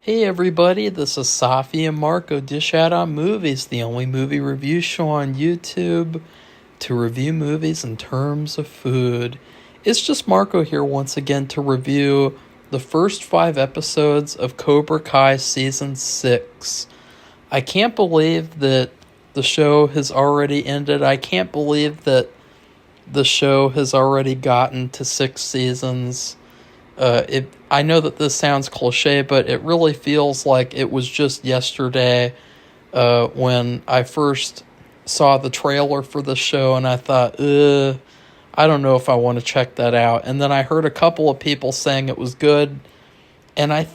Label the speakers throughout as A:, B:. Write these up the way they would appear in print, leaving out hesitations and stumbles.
A: Hey everybody, this is Safi and Marco Dish Out on Movies, the only movie review show on YouTube to review movies in terms of food. It's just Marco here once again to review the first 5 episodes of Cobra Kai Season 6. I can't believe that the show has already ended. I can't believe that the show has already gotten to 6 seasons. I know that this sounds cliche, but it really feels like it was just yesterday when I first saw the trailer for the show, and I thought, I don't know if I want to check that out. And then I heard a couple of people saying it was good, and I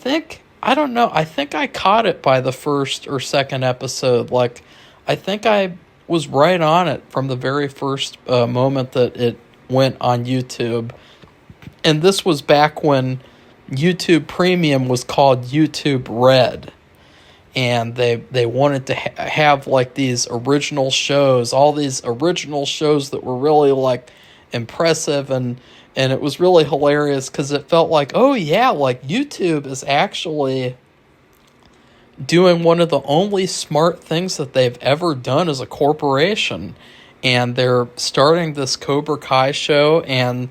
A: don't know, I think I caught it by the first or second episode. Like, I think I was right on it from the very first moment that it went on YouTube. And this was back when YouTube Premium was called YouTube Red. And they wanted to have like these original shows, all these original shows that were really like impressive. And it was really hilarious because it felt like, oh yeah, like YouTube is actually doing one of the only smart things that they've ever done as a corporation. And they're starting this Cobra Kai show, and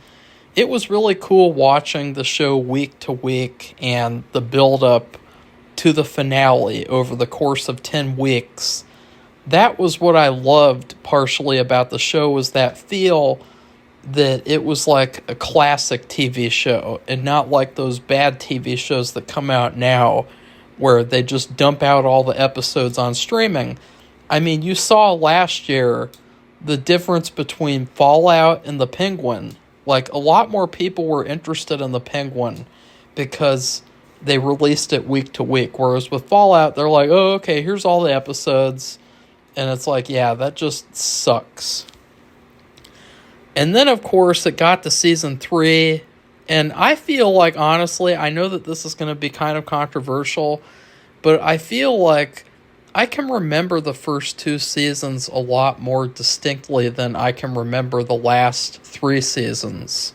A: it was really cool watching the show week to week and the build up to the finale over the course of 10 weeks. That was what I loved partially about the show, was that feel that it was like a classic TV show and not like those bad TV shows that come out now where they just dump out all the episodes on streaming. I mean, you saw last year the difference between Fallout and The Penguin. Like, a lot more people were interested in The Penguin because they released it week to week. Whereas with Fallout, they're like, oh, okay, here's all the episodes. And it's like, yeah, that just sucks. And then, of course, it got to season 3. And I feel like, honestly, I know that this is going to be kind of controversial, but I feel like I can remember the first 2 seasons a lot more distinctly than I can remember the last 3 seasons.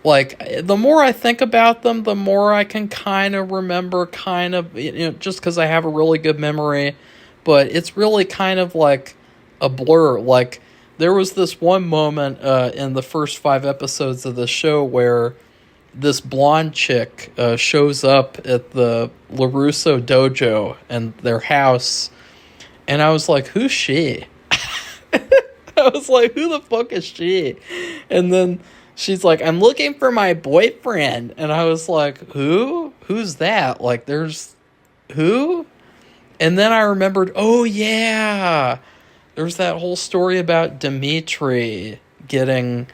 A: Like, the more I think about them, the more I can kind of remember, just because I have a really good memory. But it's really kind of like a blur. Like, there was this one moment in the first 5 episodes of the show where this blonde chick shows up at the LaRusso dojo and their house, and I was like, who's she? I was like, who the fuck is she? And then she's like, I'm looking for my boyfriend. And I was like, who? Who's that? Like, there's who? And then I remembered, oh yeah, there's that whole story about Dimitri getting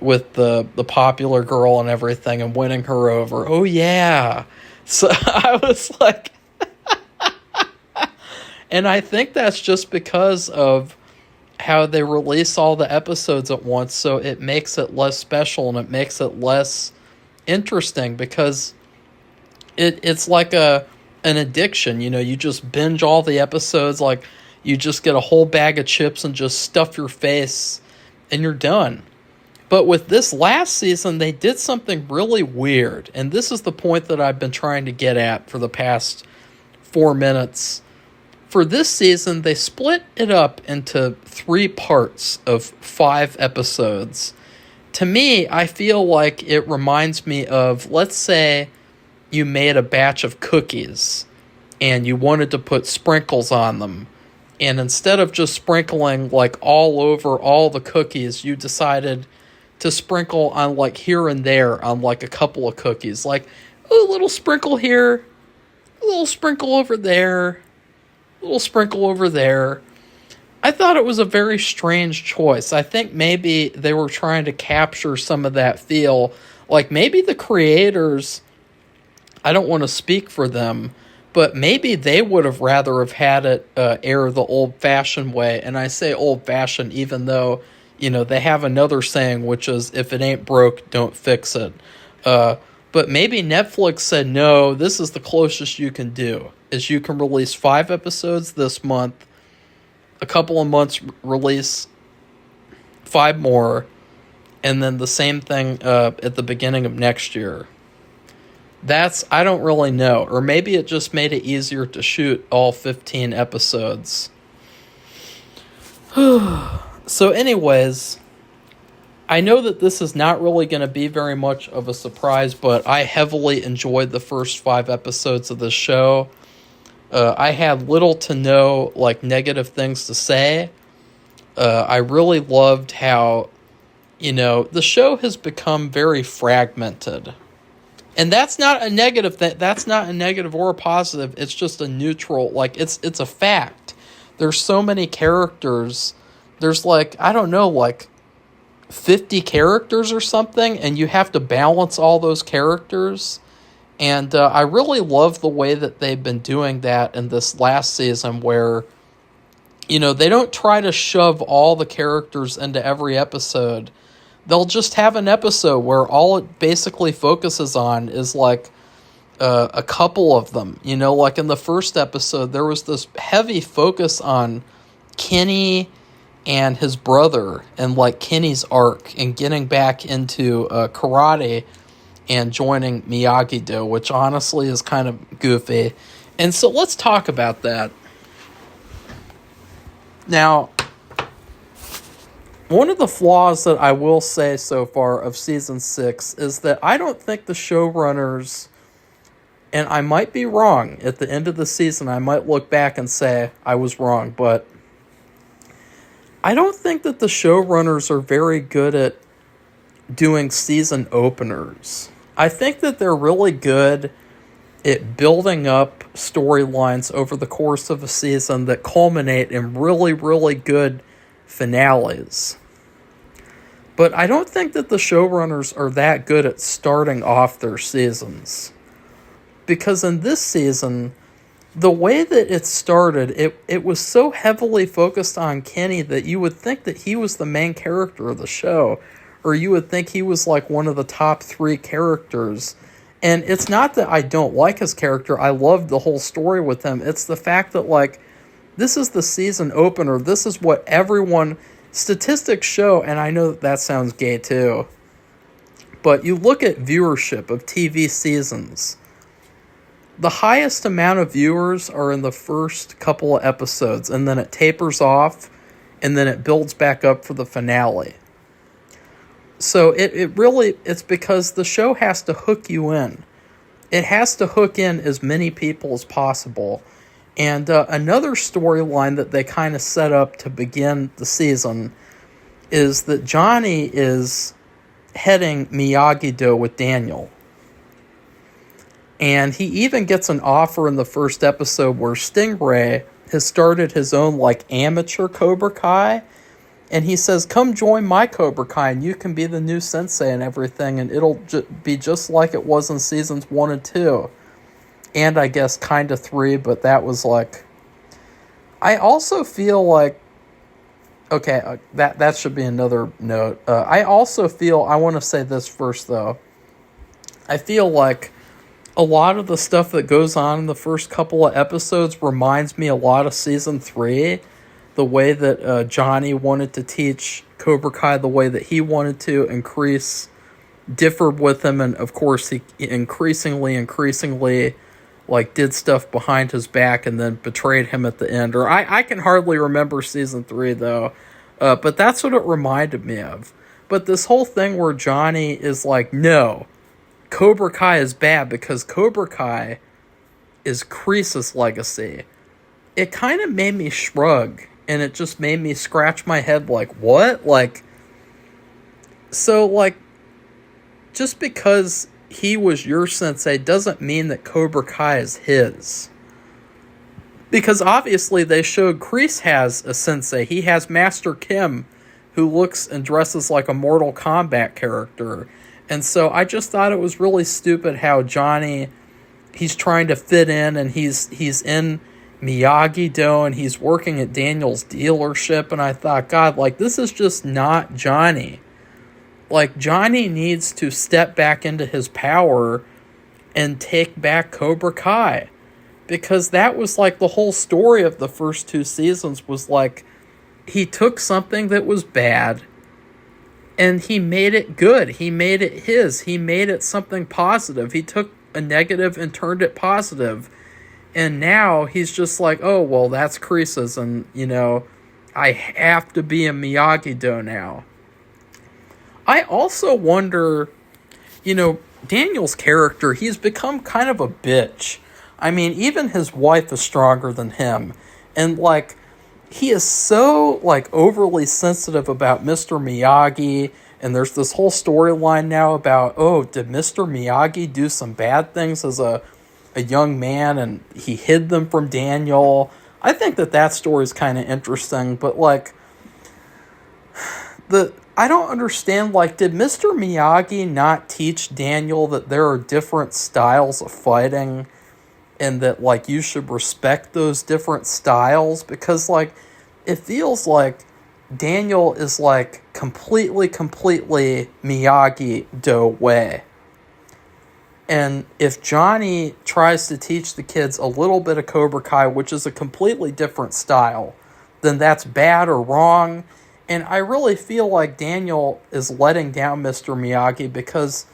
A: with the popular girl and everything and winning her over. Oh yeah. So I was like, and I think that's just because of how they release all the episodes at once, so it makes it less special and it makes it less interesting, because it's like an addiction. You know, you just binge all the episodes, like you just get a whole bag of chips and just stuff your face and you're done. But with this last season, they did something really weird. And this is the point that I've been trying to get at for the past 4 minutes. For this season, they split it up into 3 parts of 5 episodes. To me, I feel like it reminds me of, let's say you made a batch of cookies and you wanted to put sprinkles on them. And instead of just sprinkling like all over all the cookies, you decided to sprinkle on like here and there on like a couple of cookies. Like, a little sprinkle here, a little sprinkle over there, a little sprinkle over there. I thought it was a very strange choice. I think maybe they were trying to capture some of that feel. Like, maybe the creators, I don't want to speak for them, but maybe they would have rather have had it air the old-fashioned way. And I say old-fashioned even though, you know, they have another saying, which is, if it ain't broke, don't fix it. But maybe Netflix said, no, this is the closest you can do, is you can release 5 episodes this month, a couple of months release 5 more, and then the same thing at the beginning of next year. I don't really know. Or maybe it just made it easier to shoot all 15 episodes. So anyways, I know that this is not really going to be very much of a surprise, but I heavily enjoyed the first 5 episodes of the show. I had little to no negative things to say. I really loved how, the show has become very fragmented. And that's not a negative that's not a negative or a positive. It's just a neutral, it's a fact. There's so many characters. There's 50 characters or something, and you have to balance all those characters. And I really love the way that they've been doing that in this last season where, they don't try to shove all the characters into every episode. They'll just have an episode where all it basically focuses on is a couple of them. In the first episode, there was this heavy focus on Kenny and his brother and Kenny's arc and getting back into karate and joining Miyagi-Do, which honestly is kind of goofy. And so let's talk about that. Now, one of the flaws that I will say so far of season 6 is that I don't think the showrunners, and I might be wrong, at the end of the season I might look back and say I was wrong, but I don't think that the showrunners are very good at doing season openers. I think that they're really good at building up storylines over the course of a season that culminate in really, really good finales. But I don't think that the showrunners are that good at starting off their seasons. Because in this season, the way that it started, it was so heavily focused on Kenny that you would think that he was the main character of the show. Or you would think he was one of the top 3 characters. And it's not that I don't like his character. I loved the whole story with him. It's the fact that this is the season opener. This is what everyone, statistics show, and I know that sounds gay too. But you look at viewership of TV seasons. The highest amount of viewers are in the first couple of episodes, and then it tapers off, and then it builds back up for the finale. So it's because the show has to hook you in. It has to hook in as many people as possible. And another storyline that they kind of set up to begin the season is that Johnny is heading Miyagi-Do with Daniel. And he even gets an offer in the first episode where Stingray has started his own amateur Cobra Kai. And he says, come join my Cobra Kai and you can be the new sensei and everything. And it'll be just like it was in seasons 1 and 2. And I guess kind of 3, but that was I also feel okay, that should be another note. I also feel, I want to say this first though. I feel a lot of the stuff that goes on in the first couple of episodes reminds me a lot of season 3. The way that Johnny wanted to teach Cobra Kai the way that he wanted to, increase differed with him, and of course he increasingly did stuff behind his back and then betrayed him at the end. Or I can hardly remember season 3 though, but that's what it reminded me of. But this whole thing where Johnny is no, Cobra Kai is bad because Cobra Kai is Kreese's legacy. It kind of made me shrug. And it just made me scratch my head what? So, just because he was your sensei doesn't mean that Cobra Kai is his. Because obviously they showed Kreese has a sensei. He has Master Kim, who looks and dresses like a Mortal Kombat character. And so I just thought it was really stupid how Johnny, he's trying to fit in and he's in Miyagi-Do and he's working at Daniel's dealership, and I thought, God, this is just not Johnny. Johnny needs to step back into his power and take back Cobra Kai, because that was the whole story of the first 2 seasons was he took something that was bad and he made it good. He made it his. He made it something positive. He took a negative and turned it positive. And now he's just like, oh, well, that's Kreese's, and, I have to be a Miyagi-Do now. I also wonder, Daniel's character, he's become kind of a bitch. I mean, even his wife is stronger than him. And, he is so, overly sensitive about Mr. Miyagi. And there's this whole storyline now about, oh, did Mr. Miyagi do some bad things as a young man, and he hid them from Daniel? I think that story is kind of interesting, but, I don't understand, did Mr. Miyagi not teach Daniel that there are different styles of fighting, and that, you should respect those different styles? Because, it feels like Daniel is, completely Miyagi-Do way. And if Johnny tries to teach the kids a little bit of Cobra Kai, which is a completely different style, then that's bad or wrong. And I really feel like Daniel is letting down Mr. Miyagi, because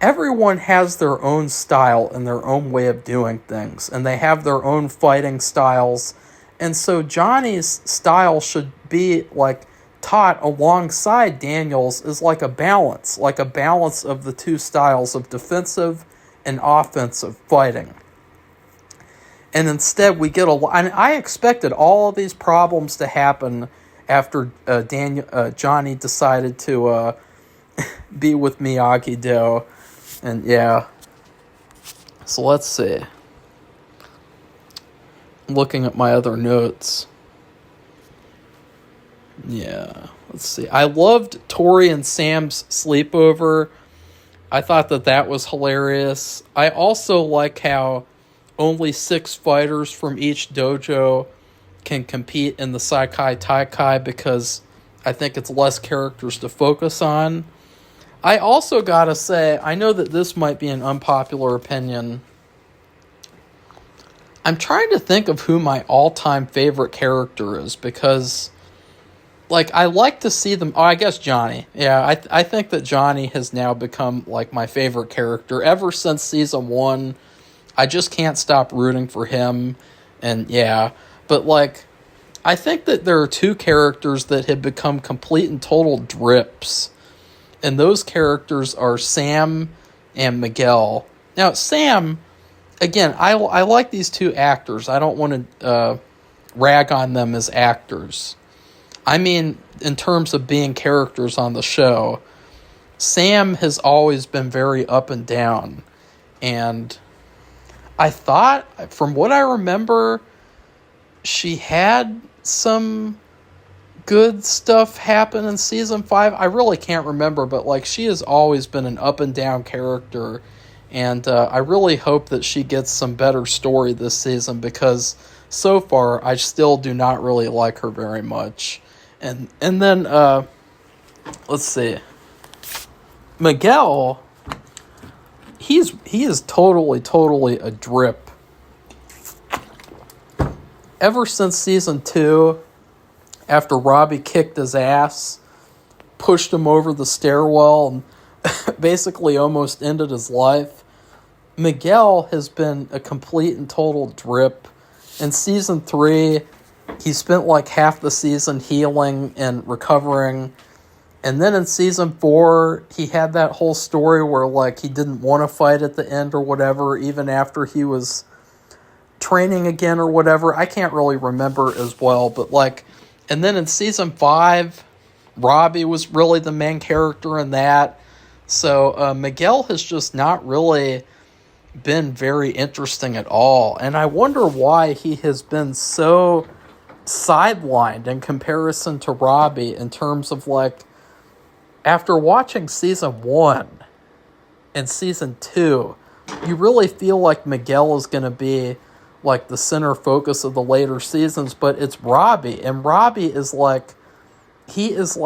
A: everyone has their own style and their own way of doing things, and they have their own fighting styles. And so Johnny's style should be taught alongside Daniel's is a balance of the two styles of defensive and offensive fighting. And instead we get and I expected all of these problems to happen after Johnny decided to be with Miyagi-Do. And yeah. So let's see. Looking at my other notes. Yeah, let's see. I loved Tori and Sam's sleepover. I thought that was hilarious. I also like how only 6 fighters from each dojo can compete in the Saikai Taikai, because I think it's less characters to focus on. I also gotta say, I know that this might be an unpopular opinion. I'm trying to think of who my all-time favorite character is, because I like to see them. Oh, I guess Johnny. Yeah, I think that Johnny has now become, my favorite character. Ever since season 1, I just can't stop rooting for him. And, yeah. But, I think that there are 2 characters that have become complete and total drips. And those characters are Sam and Miguel. Now, Sam, again, I like these 2 actors. I don't want to rag on them as actors. I mean, in terms of being characters on the show, Sam has always been very up and down. And I thought, from what I remember, she had some good stuff happen in season 5. I really can't remember, but she has always been an up and down character. And I really hope that she gets some better story this season, because so far I still do not really like her very much. And then, let's see. Miguel, he is totally a drip. Ever since season 2, after Robbie kicked his ass, pushed him over the stairwell, and basically almost ended his life, Miguel has been a complete and total drip. In season 3, he spent half the season healing and recovering. And then in season 4, he had that whole story where he didn't want to fight at the end or whatever, even after he was training again or whatever. I can't really remember as well, but and then in season 5, Robbie was really the main character in that. So Miguel has just not really been very interesting at all. And I wonder why he has been so sidelined in comparison to Robbie, in terms of after watching season 1 and season 2, you really feel like Miguel is going to be the center focus of the later seasons, but it's Robbie, and Robbie is he is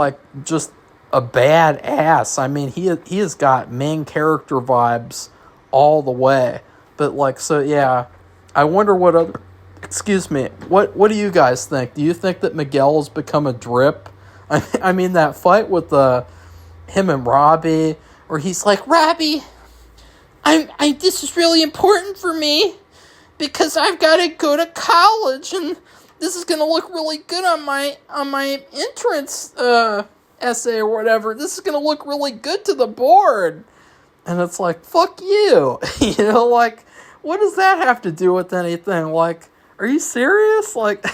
A: just a bad ass. I mean, he has got main character vibes all the way. But so yeah, I wonder what other. Excuse me. What do you guys think? Do you think that Miguel has become a drip? I mean that fight with him and Robbie, where he's like, Robbie, this is really important for me because I've got to go to college, and this is going to look really good on my entrance essay or whatever. This is going to look really good to the board. And it's like, fuck you. Like, what does that have to do with anything? Like, are you serious? Like,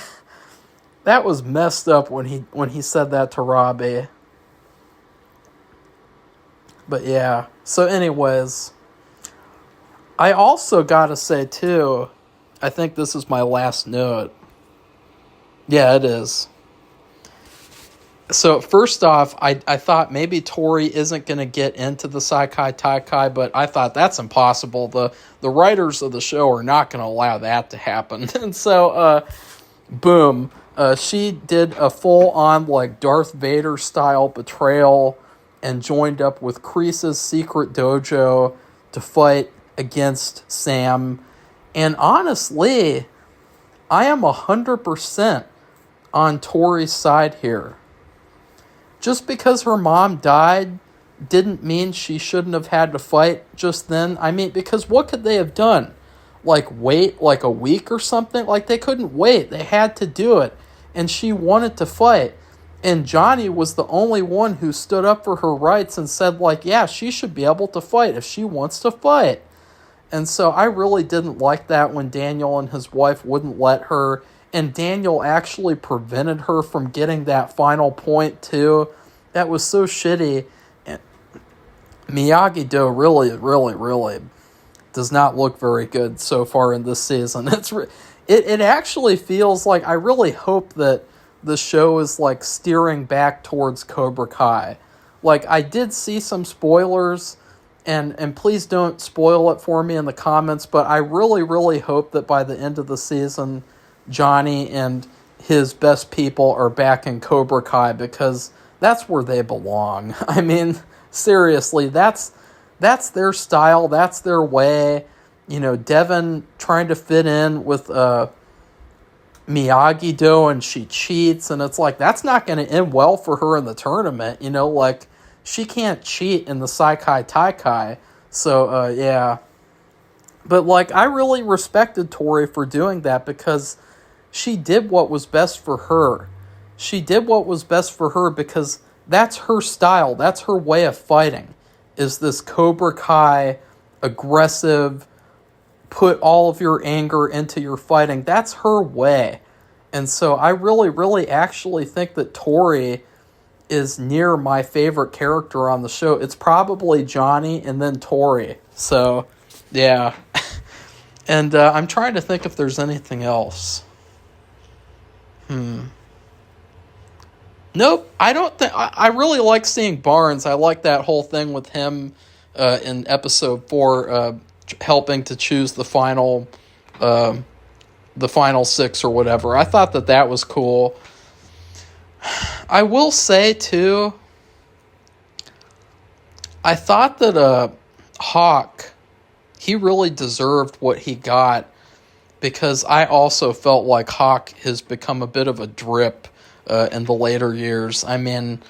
A: that was messed up when he said that to Robbie. But yeah. So anyways, I also gotta say too, I think this is my last note. Yeah, it is. So first off, I thought maybe Tori isn't going to get into the Saikai Taikai, but I thought that's impossible. The writers of the show are not going to allow that to happen. And so, boom, she did a full-on like Darth Vader style betrayal and joined up with Kreese's secret dojo to fight against Sam. And honestly, I am 100% on Tori's side here. Just because her mom died didn't mean she shouldn't have had to fight just then. I mean, because what could they have done? Like, wait like a week or something? Like, they couldn't wait. They had to do it. And she wanted to fight. And Johnny was the only one who stood up for her rights and said, like, yeah, she should be able to fight if she wants to fight. And so I really didn't like that when Daniel and his wife wouldn't let her. And Daniel actually prevented her from getting that final point, too. That was so shitty. And Miyagi-Do really does not look very good so far in this season. It actually feels like I really hope that the show is, like, steering back towards Cobra Kai. Like, I did see some spoilers, and please don't spoil it for me in the comments, but I really hope that by the end of the season, Johnny and his best people are back in Cobra Kai, because that's where they belong. I mean, seriously, that's their style, that's their way. Devin trying to fit in with Miyagi-Do, and she cheats, and it's like, that's not going to end well for her in the tournament. Like, she can't cheat in the Saikai Taikai. So, yeah. But, like, I really respected Tori for doing that, because she did what was best for her. She did what was best for her because that's her style. That's her way of fighting, is this Cobra Kai, aggressive, put all of your anger into your fighting. That's her way. And so I really actually think that Tori is near my favorite character on the show. It's probably Johnny and then Tori. So, yeah. And I'm trying to think if there's anything else. Nope, I don't think... I really like seeing Barnes. I like that whole thing with him in episode 4, helping to choose the final 6 or whatever. I thought that was cool. I will say, too, I thought that Hawk, he really deserved what he got, because I also felt like Hawk has become a bit of a drip in the later years. I mean,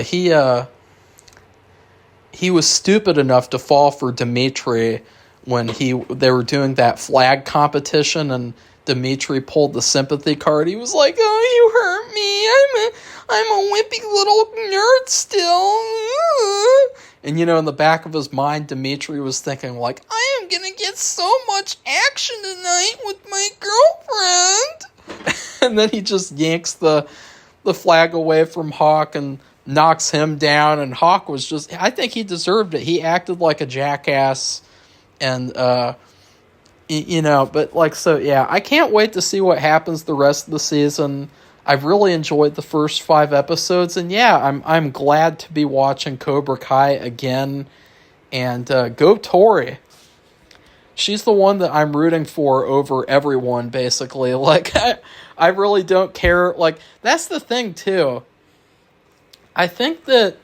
A: he was stupid enough to fall for Dimitri when they were doing that flag competition, and Dimitri pulled the sympathy card. He was like, "Oh, you hurt me. I'm a wimpy little nerd still." And, in the back of his mind, Dimitri was thinking, like, I am going to get so much action tonight with my girlfriend. And then he just yanks the flag away from Hawk and knocks him down. And Hawk was just, I think he deserved it. He acted like a jackass. And, but so, yeah, I can't wait to see what happens the rest of the season. I've really enjoyed the first 5 episodes, and yeah, I'm glad to be watching Cobra Kai again. And go Tori. She's the one that I'm rooting for over everyone, basically. Like, I really don't care. Like, that's the thing, too. I think that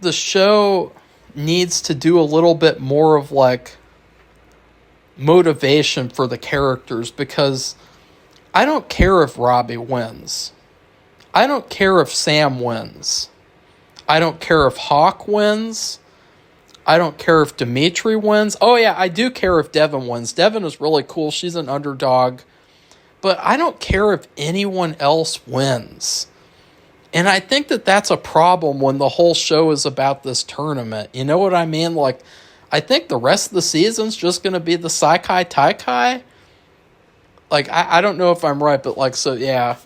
A: the show needs to do a little bit more of, like, motivation for the characters, because I don't care if Robbie wins. I don't care if Sam wins. I don't care if Hawk wins. I don't care if Dimitri wins. Oh, yeah, I do care if Devin wins. Devin is really cool. She's an underdog. But I don't care if anyone else wins. And I think that that's a problem when the whole show is about this tournament. You know what I mean? Like, I think the rest of the season's just going to be the Saikai Taikai. Like, I don't know if I'm right, but, like, so, yeah.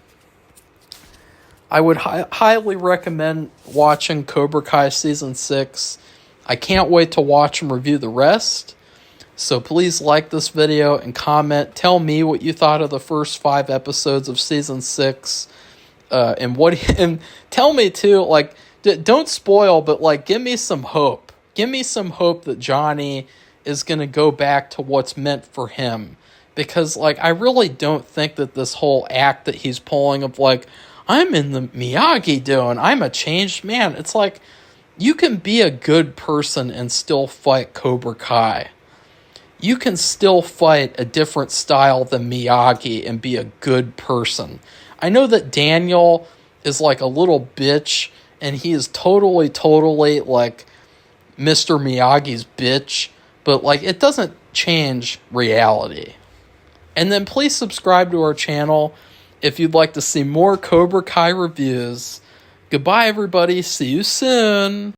A: I would highly recommend watching Cobra Kai Season 6. I can't wait to watch and review the rest. So please like this video and comment. Tell me what you thought of the first 5 episodes of Season 6. And tell me, too, like, don't spoil, but, like, give me some hope. Give me some hope that Johnny is going to go back to what's meant for him. Because, like, I really don't think that this whole act that he's pulling of, like, I'm in the Miyagi-Do and I'm a changed man. It's like, you can be a good person and still fight Cobra Kai. You can still fight a different style than Miyagi and be a good person. I know that Daniel is like a little bitch and he is totally, like Mr. Miyagi's bitch. But, like, it doesn't change reality. And then please subscribe to our channel if you'd like to see more Cobra Kai reviews. Goodbye, everybody. See you soon.